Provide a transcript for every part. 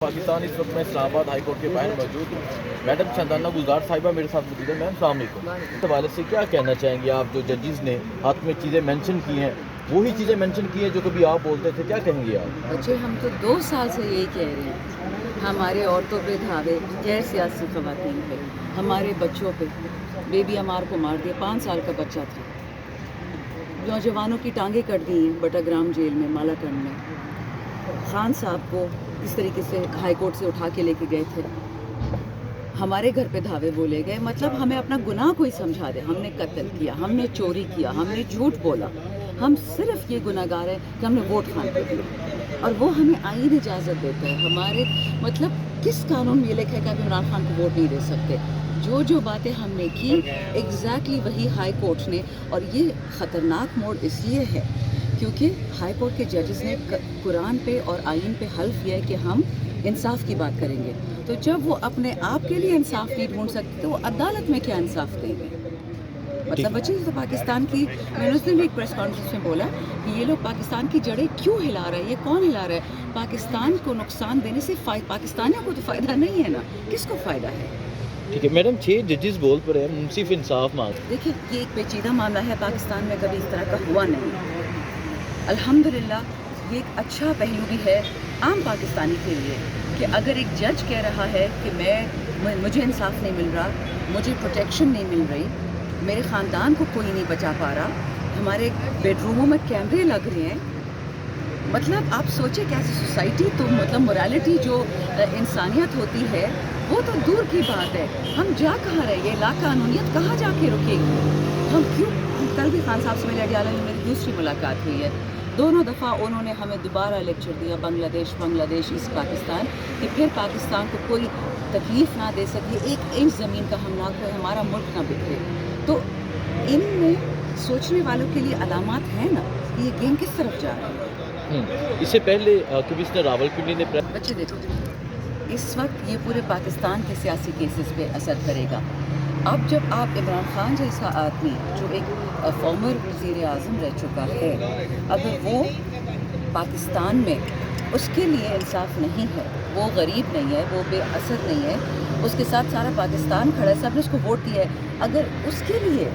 پاکستان اس وقت میں اسلام آباد ہائی کورٹ کے باہر موجود ہوں. میڈم چندانہ گلزار صاحبہ میرے ساتھ موجود ہیں. میم السلام علیکم. اس حوالے سے کیا کہنا چاہیں گے آپ؟ جو ججز نے ہاتھ میں چیزیں مینشن کی ہیں وہی چیزیں مینشن کی ہیں جو کبھی آپ بولتے تھے، کیا کہیں گے آپ؟ بچے ہم تو 2 سال سے یہی کہہ رہے ہیں، ہمارے عورتوں پہ دھاوے، غیر سیاسی خواتین پہ، ہمارے بچوں پہ. بیبی امار کو مار دیا، 5 سال کا بچہ تھا. نوجوانوں کی ٹانگیں کٹ دی ہیں بٹاگرام جیل میں، مالاکنڈ میں. خان صاحب کو اس طریقے سے ہائی کورٹ سے اٹھا کے لے کے گئے تھے. ہمارے گھر پہ دھاوے بولے گئے. مطلب ہمیں اپنا گناہ کوئی سمجھا دے. ہم نے قتل کیا، ہم نے چوری کیا، ہم نے جھوٹ بولا. ہم صرف یہ گناہ گار ہیں کہ ہم نے ووٹ خان کو دیا، اور وہ ہمیں آئین اجازت دیتا ہے. ہمارے مطلب کس قانون میں یہ لکھا ہے کہ آپ عمران خان کو ووٹ نہیں دے سکتے؟ جو باتیں ہم نے کی ایگزیکٹلی وہی ہائی کورٹ نے. اور یہ خطرناک موڑ اس لیے ہے کیونکہ ہائی کورٹ کے ججز نے قرآن پہ اور آئین پہ حلف کیا ہے کہ ہم انصاف کی بات کریں گے. تو جب وہ اپنے آپ کے لیے انصاف نہیں ڈھونڈ سکتے تو وہ عدالت میں کیا انصاف دیں گے؟ مطلب بچے تو پاکستان کی، میں نے اس دن ایک پریس کانفرنس میں بولا کہ یہ لوگ پاکستان کی جڑیں کیوں ہلا رہے ہیں، یہ کون ہلا رہا ہے؟ پاکستان کو نقصان دینے سے پاکستانیوں کو تو فائدہ نہیں ہے نا، کس کو فائدہ ہے؟ ٹھیک ہے میڈم، 6 ججز بول پر ہیں منصف انصاف مانگ. دیکھیں یہ ایک پیچیدہ معاملہ ہے، پاکستان میں کبھی اس طرح کا ہوا نہیں. الحمدللہ یہ ایک اچھا پہلو بھی ہے عام پاکستانی کے لیے کہ اگر ایک جج کہہ رہا ہے کہ مجھے انصاف نہیں مل رہا، مجھے پروٹیکشن نہیں مل رہی، میرے خاندان کو کوئی نہیں بچا پا رہا، ہمارے بیڈ روموں میں کیمرے لگ رہے ہیں. مطلب آپ سوچیں کیسی سوسائٹی، تو مطلب morality جو انسانیت ہوتی ہے وہ تو دور کی بات ہے. ہم جا کہاں رہے؟ یہ لا قانونیت کہاں جا کے رکے گی؟ ہم کیوں؟ کل بھی خان صاحب سے میرے اڈیالہ میں میری دوسری ملاقات ہوئی ہے. دونوں دفعہ انہوں نے ہمیں دوبارہ لیکچر دیا بنگلہ دیش ایسٹ پاکستان، کہ پھر پاکستان کو کوئی تکلیف نہ دے سکے، 1 انچ زمین کا ہم نہ کھوئے، ہمارا ملک نہ بکھرے. تو ان میں سوچنے والوں کے لیے علامات ہیں نا کہ یہ گیم کس طرف جا رہا ہے. اس سے پہلے کمشنر راولپنڈی نے بچے دیکھو، اس وقت یہ پورے پاکستان کے سیاسی کیسز پہ اثر کرے گا. اب جب آپ عمران خان جیسا آدمی جو ایک فارمر وزیر اعظم رہ چکا ہے، اگر وہ پاکستان میں اس کے لیے انصاف نہیں ہے، وہ غریب نہیں ہے، وہ بے اثر نہیں ہے، اس کے ساتھ سارا پاکستان کھڑا ہے، سب نے اس کو ووٹ دیا ہے، اگر اس کے لیے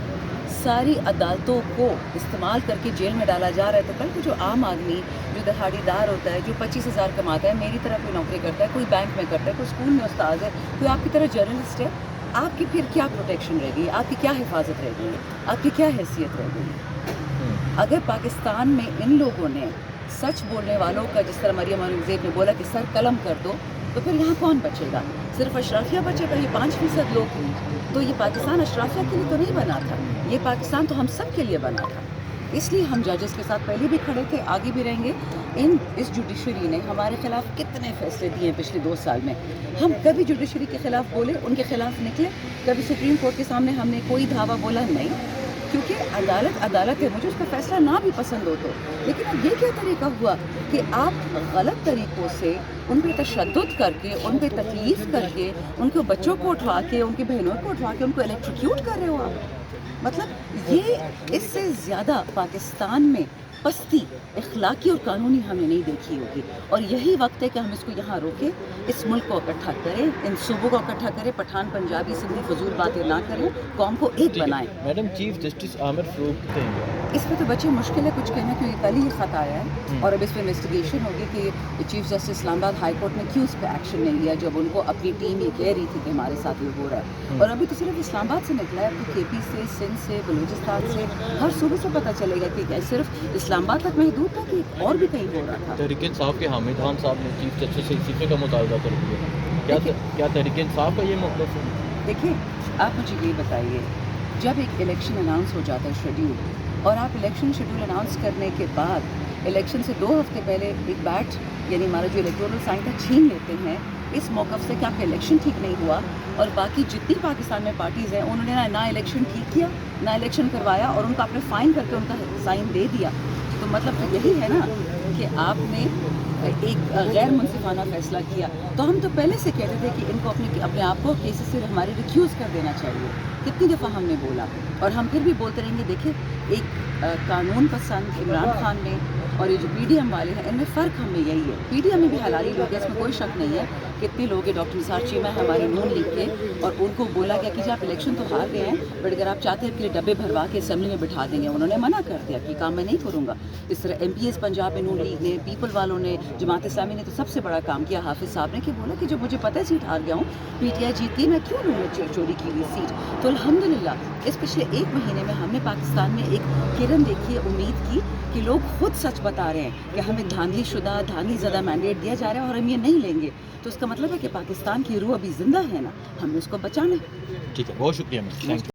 ساری عدالتوں کو استعمال کر کے جیل میں ڈالا جا رہا ہے، تو کل کو جو عام آدمی جو دہاڑی دار ہوتا ہے، جو 25,000 کماتا ہے، میری طرح کوئی نوکری کرتا ہے، کوئی بینک میں کرتا ہے، کوئی اسکول میں استاد ہے، کوئی آپ کی طرح جرنلسٹ ہے، آپ کی پھر کیا پروٹیکشن رہے گی؟ آپ کی کیا حفاظت رہے گی؟ آپ کی کیا حیثیت رہے گی؟ اگر پاکستان میں ان لوگوں نے سچ بولنے والوں کا، جس طرح مریم اورنگزیب نے بولا کہ سر قلم کر دو، تو پھر یہاں کون بچے گا؟ صرف اشرافیہ بچے گا؟ یہ 5% لوگ ہیں. تو یہ پاکستان اشرافیہ کے لیے تو نہیں بنا تھا، یہ پاکستان تو ہم سب کے لیے بنا تھا. اس لیے ہم ججز کے ساتھ پہلے بھی کھڑے تھے، آگے بھی رہیں گے. اس جوڈیشری نے ہمارے خلاف کتنے فیصلے دیے ہیں پچھلے 2 سال میں. ہم کبھی جوڈیشری کے خلاف بولے، ان کے خلاف نکلے؟ کبھی سپریم کورٹ کے سامنے ہم نے کوئی دھاوا بولا؟ نہیں، کیونکہ عدالت ہے. مجھے اس کا فیصلہ نہ بھی پسند ہو تو، لیکن اب یہ کیا طریقہ ہوا کہ آپ غلط طریقوں سے ان پہ تشدد کر کے، ان پہ تکلیف کر کے، ان کے بچوں کو اٹھوا کے، ان کی بہنوں کو اٹھوا کے ان کو الیکٹریکیوٹ کر رہے ہو آپ. مطلب یہ اس سے زیادہ پاکستان میں پستی اخلاقی اور قانونی ہم نے نہیں دیکھی ہوگی. اور یہی وقت ہے کہ ہم اس کو یہاں روکیں، اس ملک کو اکٹھا کریں، ان صوبوں کو اکٹھا کریں، پٹھان پنجابی سندھی فضول باتیں نہ کریں، قوم کو ایک بنائیں. میڈم چیف جسٹس عامر فاروق کہیں گے اس پہ تو بچے مشکل ہے کچھ کہنا، کیونکہ کل ہی خط آیا ہے اور اب اس پہ انویسٹیگیشن ہوگی کہ چیف جسٹس اسلام آباد ہائی کورٹ نے کیوں اس پہ ایکشن نہیں لیا، جب ان کو اپنی ٹیم یہ کہہ رہی تھی کہ ہمارے ساتھ یہ ہو رہا ہے. اور ابھی تو صرف اسلام آباد سے نکلا ہے، اب تو کے پی سے، سندھ سے، بلوچستان سے، ہر صوبے سے پتہ چلے گا کہ صرف اسلام آباد تک محدود تھا کہ اور بھی کہیں ہو رہا تھا. تحریک انصاف کے حامد خان صاحب نے چیف جسٹس سے استعفے کا مطالبہ کر دیا. کیا تحریک انصاف کا یہ مطلب ہے؟ دیکھیں آپ مجھے یہ بتائیے، جب ایک الیکشن اناؤنس ہو جاتا ہے شیڈیول، اور آپ الیکشن شیڈیول اناؤنس کرنے کے بعد الیکشن سے 2 ہفتے پہلے ایک بیٹ یعنی ہمارا جو الیکٹورل سائن تھا چھین لیتے ہیں، اس موقف سے کہ آپ کا الیکشن ٹھیک نہیں ہوا. اور باقی جتنی پاکستان میں پارٹیز ہیں انہوں نے نہ الیکشن ٹھیک کیا، نہ الیکشن کروایا، اور ان کو آپ نے فائن کر کے ان کا سائن دے دیا. تو مطلب یہی ہے نا کہ آپ نے ایک غیر منصفانہ فیصلہ کیا. تو ہم تو پہلے سے کہتے تھے کہ ان کو اپنے آپ کو کیسز سے ہمارے ریکیوز کر دینا چاہیے. کتنی دفعہ ہم نے بولا، اور ہم پھر بھی بولتے رہیں گے. دیکھیں ایک قانون پسند عمران خان نے اور یہ جو PDM والے ہیں ان میں فرق ہمیں یہی ہے. PDM میں بھی حلالی لوگ ہیں, اس میں کوئی شک نہیں ہے. کتنے لوگ ہیں, ڈاکٹر نثار چیمہ ہمارے نون لیگ کے, اور ان کو بولا گیا کہ جی آپ الیکشن تو ہار گئے ہیں بٹ اگر آپ چاہتے ہیں آپ کے لیے ڈبے بھروا کے اسمبلی میں بٹھا دیں گے. انہوں نے منع کر دیا کہ کام میں نہیں کروں گا. اس طرح MPs پنجاب میں نون لیگ نے, پیپل والوں نے, جماعت اسلامی نے تو سب سے بڑا کام کیا حافظ صاحب نے, کہ بولا کہ جو مجھے پتہ ہے سیٹ ہار گیا ہوں, PTI جیتی, میں کیوں لوں میں چوری کی ہوئی سیٹ. تو الحمدللہ اس پچھلے 1 مہینے میں ہم نے پاکستان میں ایک کرن دیکھی ہے امید کی, کہ لوگ خود سچ بتا رہے ہیں کہ ہمیں دھاندلی شدہ, دھاندلی زدہ مینڈیٹ دیا جا رہا ہے اور ہم یہ نہیں لیں گے. تو اس کا مطلب ہے کہ پاکستان کی روح ابھی زندہ ہے نا, ہمیں اس کو بچانا ہے. ٹھیک ہے, بہت شکریہ میم, تھینک یو.